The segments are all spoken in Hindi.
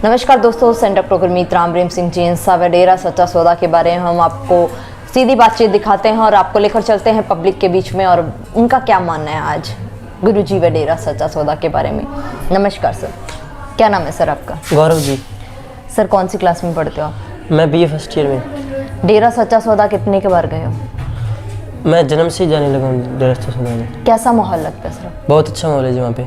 नमस्कार दोस्तों, सेंटर प्रोग्रामित राम सिंह जी सावा डेरा सच्चा सौदा के बारे में हम आपको सीधी बातचीत दिखाते हैं और आपको लेकर चलते हैं पब्लिक के बीच में और उनका क्या मानना है आज गुरुजी व डेरा सच्चा सौदा के बारे में। नमस्कार सर, क्या नाम है सर आपका? गौरव जी। सर कौन सी क्लास में पढ़ते हो आप? मैं बीए फर्स्ट ईयर में। डेरा सच्चा सौदा कितने के बार गए हो? मैं जन्म से ही जाने लगा हूँ डेरा सच्चा सौदा में। कैसा माहौल लगता है सर? बहुत अच्छा माहौल है जी वहाँ पे।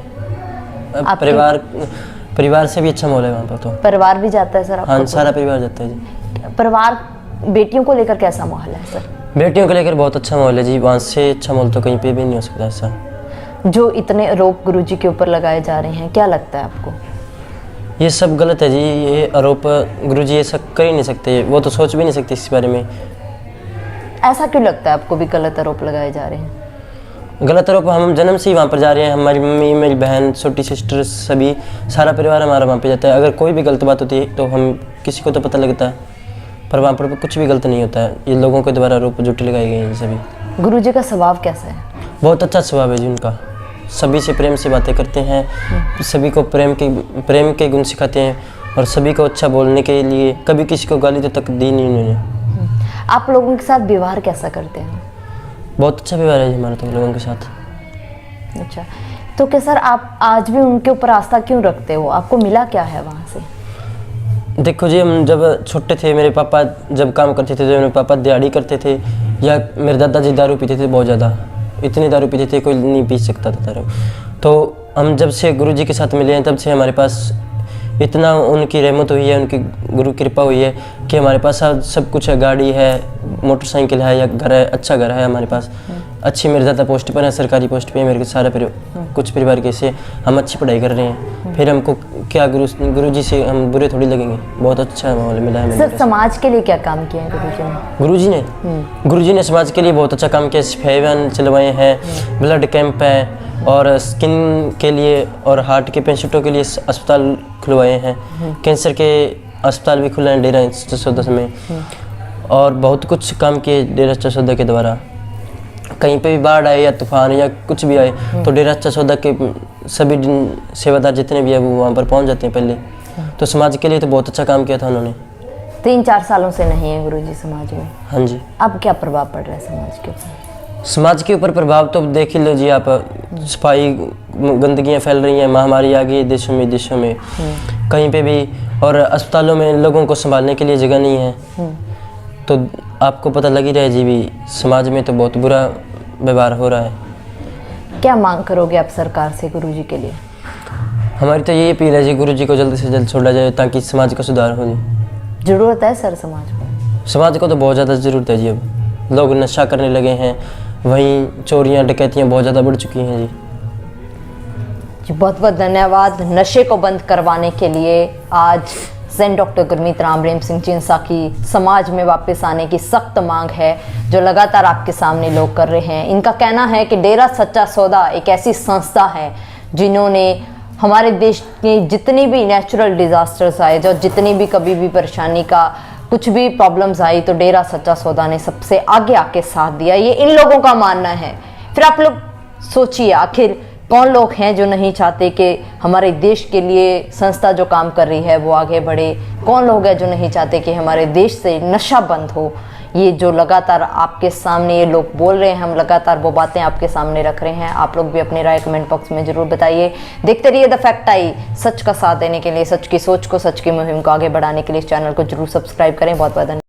परिवार से भी अच्छा माहौल है वहाँ पर। तो परिवार भी जाता है सर आपका? हाँ, सारा परिवार जाता है जी। परिवार बेटियों को लेकर कैसा माहौल है सर? बेटियों को लेकर बहुत अच्छा माहौल है जी। वहाँ से अच्छा माहौल तो कहीं पे भी नहीं हो सकता ऐसा। जो इतने आरोप गुरुजी के ऊपर लगाए जा रहे हैं, क्या लगता है आपको? ये सब गलत है जी। ये आरोप गुरुजी ऐसा कर ही नहीं सकते, वो तो सोच भी नहीं सकते इस बारे में। ऐसा क्यों लगता है आपको भी गलत आरोप लगाए जा रहे हैं? गलत आरोप, हम जन्म से ही वहाँ पर जा रहे हैं। हमारी मम्मी, मेरी बहन, छोटी सिस्टर, सभी सारा परिवार हमारा वहाँ पे जाता है। अगर कोई भी गलत बात होती है तो हम किसी को तो पता लगता है, पर वहाँ पर कुछ भी गलत नहीं होता है। ये लोगों के द्वारा आरोप झूठे लगाए गए हैं सभी। गुरुजी का स्वभाव कैसा है? बहुत अच्छा स्वभाव है जी उनका। सभी से प्रेम से बातें करते हैं, सभी को प्रेम के गुण सिखाते हैं और सभी को अच्छा बोलने के लिए कभी किसी को गाली तक दी नहीं उन्होंने। आप लोगों के साथ व्यवहार कैसा करते हैं? बहुत अच्छा व्यवहार है जी हमारा तो लोगों के साथ। अच्छा, तो क्या सर आप आज भी उनके ऊपर आस्था क्यों रखते हो? आपको मिला क्या है वहाँ से? देखो जी, हम जब छोटे थे, मेरे पापा जब काम करते थे, जब मेरे पापा दिहाड़ी करते थे, या मेरे दादाजी दारू पीते थे बहुत ज़्यादा। इतनी दारू पीते थे कोई नहीं पी सकता था दारू। तो हम जब से गुरुजी के साथ मिले हैं तब से हमारे पास इतना उनकी रहमत हुई है, उनकी गुरु कृपा हुई है कि हमारे पास आज सब कुछ है। गाड़ी है, मोटरसाइकिल है, या घर है, अच्छा घर है हमारे पास। अच्छी मेरे ज़्यादा पोस्ट पर है, सरकारी पोस्ट पे है मेरे सारा कुछ परिवार के से हम अच्छी पढ़ाई कर रहे हैं। फिर हमको क्या गुरुजी से हम बुरे थोड़ी लगेंगे। बहुत अच्छा माहौल मिला है। सर समाज के लिए क्या काम किया है गुरुजी ने समाज के लिए बहुत अच्छा काम किया। सफाई अभियान चलवाए हैं, ब्लड कैंप है और स्किन के लिए और हार्ट के पेशेंटों के लिए अस्पताल खुलवाए हैं। कैंसर के अस्पताल भी खुले हैं डेरा सच्चा सौदा में। और बहुत कुछ काम किए डेरा सच्चा सौदा के द्वारा। कहीं पे भी बाढ़ आए या तूफान या कुछ भी आए तो डेरा सच्चा सौदा के सभी सेवादार जितने भी है वो वहाँ पर पहुँच जाते हैं पहले। तो समाज के लिए तो बहुत अच्छा काम किया था उन्होंने। 3-4 सालों से नहीं है गुरुजी समाज में? हाँ जी। अब क्या प्रभाव पड़ रहा है समाज के ऊपर? समाज के ऊपर प्रभाव तो देख ही लीजिए आप। सफाई, गंदगियाँ फैल रही हैं, महामारी आ गई है देशों में कहीं पे भी। और अस्पतालों में लोगों को संभालने के लिए जगह नहीं है। तो आपको पता लग ही रहा है जी भी, समाज में तो बहुत बुरा व्यवहार हो रहा है। क्या मांग करोगे आप सरकार से गुरुजी के लिए? हमारी तो यही अपील है जी, गुरुजी को जल्द से जल्द छोड़ा जाए ताकि समाज का सुधार हो जाए। जरूरत है सर समाज को? समाज को तो बहुत ज़्यादा ज़रूरत है जी। अब लोग नशा करने लगे हैं, वहीं चोरियाँ डकैतियाँ बहुत ज़्यादा बढ़ चुकी हैं जी। बहुत बहुत धन्यवाद। नशे को बंद करवाने के लिए आज सेंट डॉक्टर गुरमीत राम सिंह जिनसा की समाज में वापस आने की सख्त मांग है जो लगातार आपके सामने लोग कर रहे हैं। इनका कहना है कि डेरा सच्चा सौदा एक ऐसी संस्था है जिन्होंने हमारे देश के जितनी भी नेचुरल डिजास्टर्स आए, जो जितनी भी कभी भी परेशानी का कुछ भी प्रॉब्लम्स आई, तो डेरा सच्चा सौदा ने सबसे आगे आके साथ दिया। ये इन लोगों का मानना है। फिर आप लोग सोचिए, आखिर कौन लोग हैं जो नहीं चाहते कि हमारे देश के लिए संस्था जो काम कर रही है वो आगे बढ़े? कौन लोग हैं जो नहीं चाहते कि हमारे देश से नशा बंद हो? ये जो लगातार आपके सामने ये लोग बोल रहे हैं, हम लगातार वो बातें आपके सामने रख रहे हैं। आप लोग भी अपनी राय कमेंट बॉक्स में जरूर बताइए। देखते रहिए द फैक्ट आई। सच का साथ देने के लिए, सच की सोच को, सच की मुहिम को आगे बढ़ाने के लिए इस चैनल को जरूर सब्सक्राइब करें। बहुत बहुत धन्यवाद।